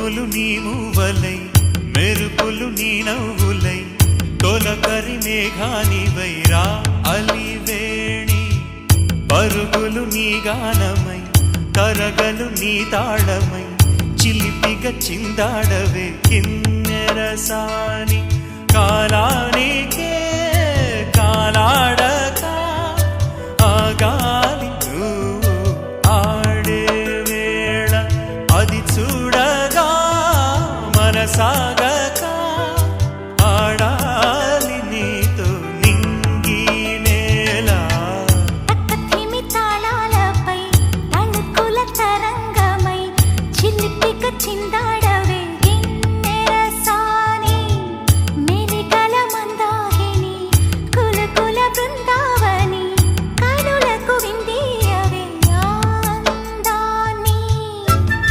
ఉరుములు నీ మూవలై మెరుపులు నీ నవ్వులై తొలకరి మేఘానివై రా అలివేణి పరుగులు నీ గానమై తరగలు నీ తాళమై చిలిపిగా చిందాడవే కిన్నెరసాని కాలానికే కాలాడక ఆగాలి నువ్వు ఆడే వేళ అది చూడగా మనసా